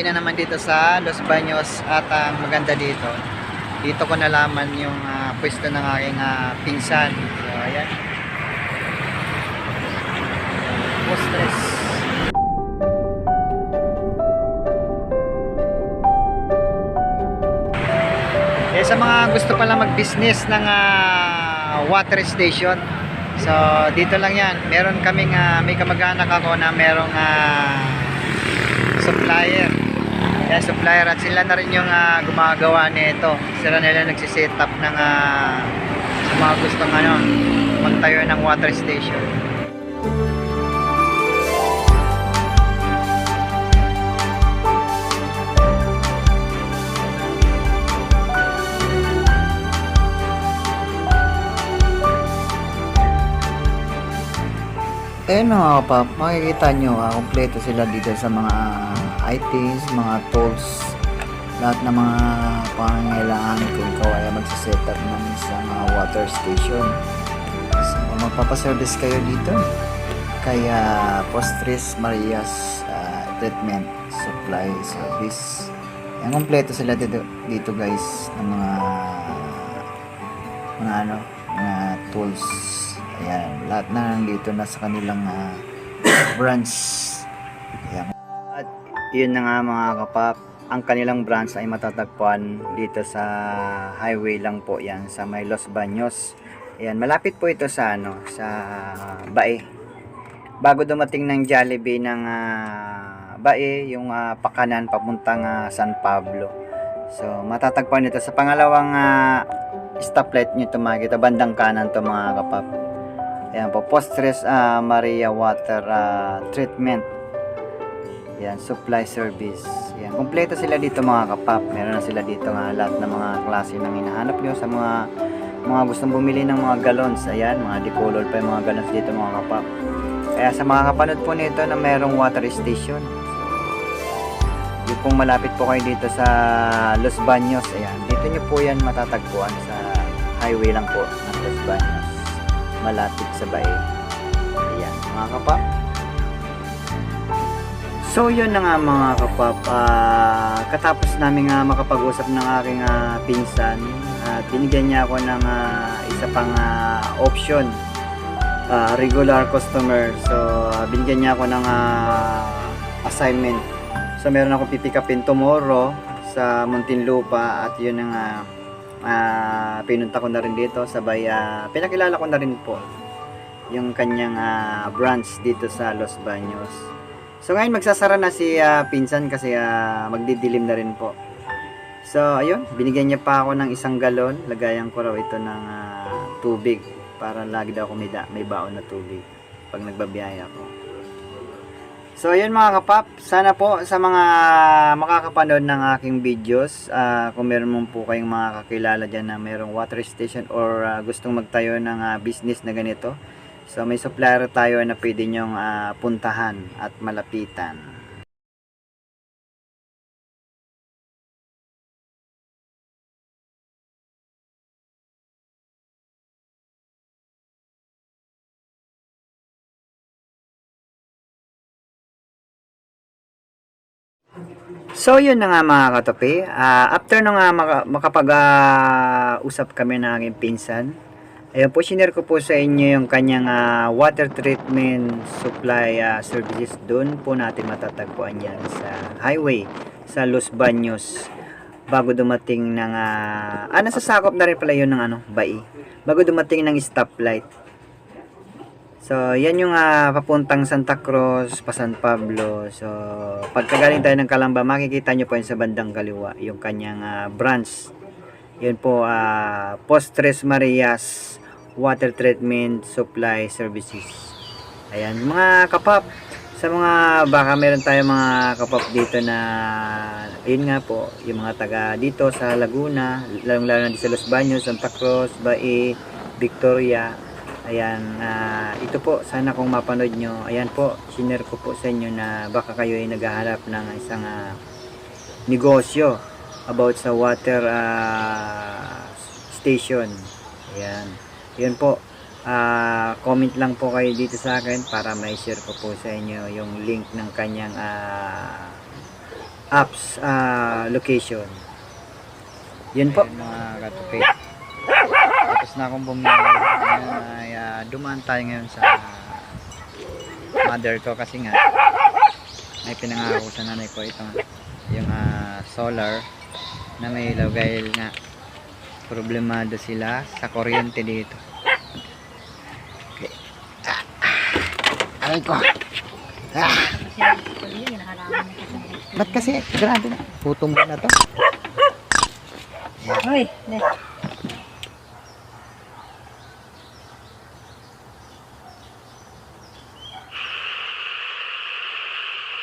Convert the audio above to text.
Uwi na naman dito sa Los Baños at ang maganda dito. Dito ko nalaman yung pwesto ng aking pinsan. So, ayan. Postres. Sa mga gusto pala mag-business ng water station, so dito lang yan. Meron kaming may kamag-anak ako na merong supplier. Yan, supplier, at sila na rin yung gumagawa nito. Sila nila nagsiset up ng sa mga gustong magtayo ng water station. Mga kapap, makikita nyo, kompleto sila dito sa mga items, mga tools, lahat ng mga pangangailangan kung ikaw ay magsiset up ng isang water station. So, magpapaservice kayo dito kaya Postres Marias Treatment Supply Service. Yan, kompleto sila dito guys ng mga tools. Ayan, lahat na nandito na sa kanilang branch. Ayan. At yun na nga mga kapap, ang kanilang branch ay matatagpuan dito sa highway lang po yan, sa may Los Baños. Ayan, malapit po ito sa sa Bae. Bago dumating ng Jollibee ng Bae, yung pakanan papuntang San Pablo. So matatagpuan ito sa pangalawang stoplight nyo, makikita bandang kanan to mga kapap. Ayan po, Postres Maria Water Treatment. Ayan, supply service. Ayan, kompleto sila dito mga kapap. Meron na sila dito lahat ng mga klase ng hinahanap nyo sa mga gustong bumili ng mga gallons. Ayan, mga decolor pa yung mga gallons dito mga kapap. Kaya sa mga kapanood po nito na merong water station, yung pong malapit po kayo dito sa Los Baños, ayan, dito nyo po yan matatagpuan sa highway lang po ng Los Baños, malapit sa Bae. Ayan mga kapap. So yun na nga mga kapap, katapos namin makapag-usap ng aking pinsan, binigyan niya ako ng isa pang option, regular customer. So binigyan niya ako ng assignment. So meron ako pipick upin tomorrow sa Muntinlupa, at yun ang pinunta ko na rin dito, sabay pinakilala ko na rin po yung kanyang branch dito sa Los Baños. So ngayon magsasara na si pinsan kasi magdidilim na rin po. So ayun, binigyan niya pa ako ng 1 galon. Lagayan ko raw ito ng tubig para lagi daw ako may baon na tubig pag nagbabiyaya ako. So ayun mga kapap, sana po sa mga makakapanood ng aking videos, kung meron mo po kayong mga kakilala dyan na merong water station or gustong magtayo ng business na ganito, so may supplier tayo na pwede nyong puntahan at malapitan. So yun na nga mga katope, after nung makapag-usap kami ng aking pinsan, ayun po, sinare ko po sa inyo yung kanyang water treatment supply services. Doon po natin matatagpuan yan sa highway sa Los Baños, bago dumating ng nasasakop na rin pala yun ng Bae, bago dumating ng stoplight. So yan yung papuntang Santa Cruz pa San Pablo. So pagkagaling tayo ng Calamba, makikita nyo po yun sa bandang kaliwa yung kanyang branch. Yun po, Postres Marias Water Treatment Supply Services. Ayan mga kapap, sa mga baka meron tayo mga kapap dito na yun nga po, yung mga taga dito sa Laguna, lalong lalo na sa Los Baños, Santa Cruz, Bae, Victoria. Ayan, ito po, sana kung mapanood nyo, ayan po, sinare ko po sa inyo na baka kayo ay naghahanap ng isang negosyo about sa water station. Ayan, yun po, comment lang po kayo dito sa akin para may share ko po sa inyo yung link ng kanyang apps location. Yun po mga katupid. Tapos na akong bumili. Ngayon ay dumaan tayo ngayon sa mother ko kasi nga may pinangako sa nanay ko ito yung solar na may ilaw dahil nga problemado sila sa kuryente dito. Okay. Aray ko. Ba't kasi grabe na putong na to. Hoy, ne.